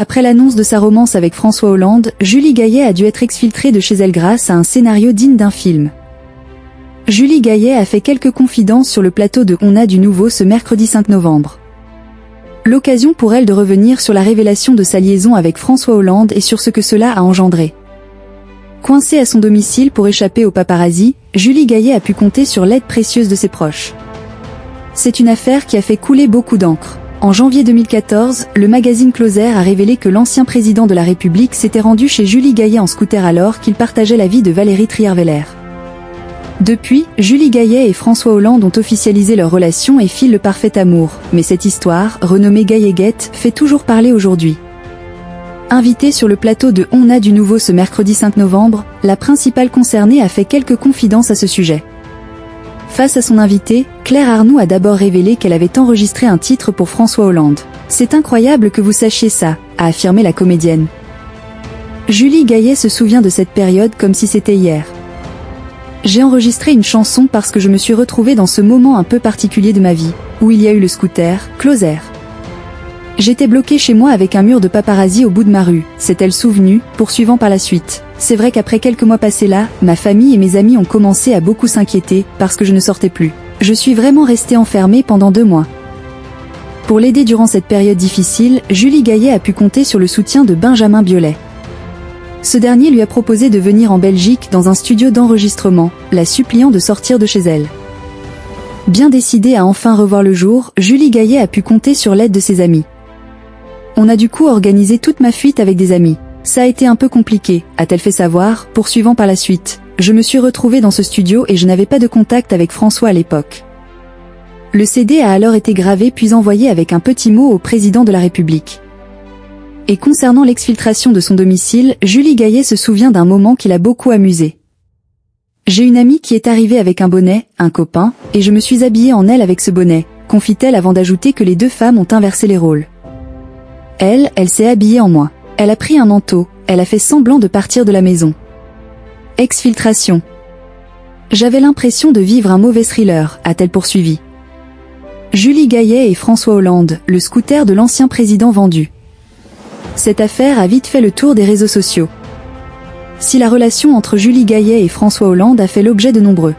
Après l'annonce de sa romance avec François Hollande, Julie Gaillet a dû être exfiltrée de chez elle grâce à un scénario digne d'un film. Julie Gaillet a fait quelques confidences sur le plateau de On a du nouveau ce mercredi 5 novembre. L'occasion pour elle de revenir sur la révélation de sa liaison avec François Hollande et sur ce que cela a engendré. Coincée à son domicile pour échapper aux paparazzi, Julie Gaillet a pu compter sur l'aide précieuse de ses proches. C'est une affaire qui a fait couler beaucoup d'encre. En janvier 2014, le magazine Closer a révélé que l'ancien président de la République s'était rendu chez Julie Gaillet en scooter alors qu'il partageait la vie de Valérie Trierweiler. Depuis, Julie Gaillet et François Hollande ont officialisé leur relation et filent le parfait amour, mais cette histoire, renommée Gaillet-Gate, fait toujours parler aujourd'hui. Invitée sur le plateau de On a du nouveau ce mercredi 5 novembre, la principale concernée a fait quelques confidences à ce sujet. Face à son invité, Claire Arnoux a d'abord révélé qu'elle avait enregistré un titre pour François Hollande. « C'est incroyable que vous sachiez ça », a affirmé la comédienne. Julie Gaillet se souvient de cette période comme si c'était hier. « J'ai enregistré une chanson parce que je me suis retrouvée dans ce moment un peu particulier de ma vie, où il y a eu le scooter, Closer. J'étais bloquée chez moi avec un mur de paparazzi au bout de ma rue, s'est-elle souvenue, poursuivant par la suite. C'est vrai qu'après quelques mois passés là, ma famille et mes amis ont commencé à beaucoup s'inquiéter, parce que je ne sortais plus. Je suis vraiment restée enfermée pendant 2 mois. Pour l'aider durant cette période difficile, Julie Gaillet a pu compter sur le soutien de Benjamin Biolay. Ce dernier lui a proposé de venir en Belgique dans un studio d'enregistrement, la suppliant de sortir de chez elle. Bien décidée à enfin revoir le jour, Julie Gaillet a pu compter sur l'aide de ses amis. On a du coup organisé toute ma fuite avec des amis. Ça a été un peu compliqué, a-t-elle fait savoir, poursuivant par la suite. Je me suis retrouvée dans ce studio et je n'avais pas de contact avec François à l'époque. Le CD a alors été gravé puis envoyé avec un petit mot au président de la République. Et concernant l'exfiltration de son domicile, Julie Gaillet se souvient d'un moment qui l'a beaucoup amusée. J'ai une amie qui est arrivée avec un bonnet, un copain, et je me suis habillée en elle avec ce bonnet, confie-t-elle avant d'ajouter que les 2 femmes ont inversé les rôles. Elle s'est habillée en moi. Elle a pris un manteau, elle a fait semblant de partir de la maison. Exfiltration. J'avais l'impression de vivre un mauvais thriller, a-t-elle poursuivi. Julie Gaillet et François Hollande, le scooter de l'ancien président vendu. Cette affaire a vite fait le tour des réseaux sociaux. Si la relation entre Julie Gaillet et François Hollande a fait l'objet de nombreux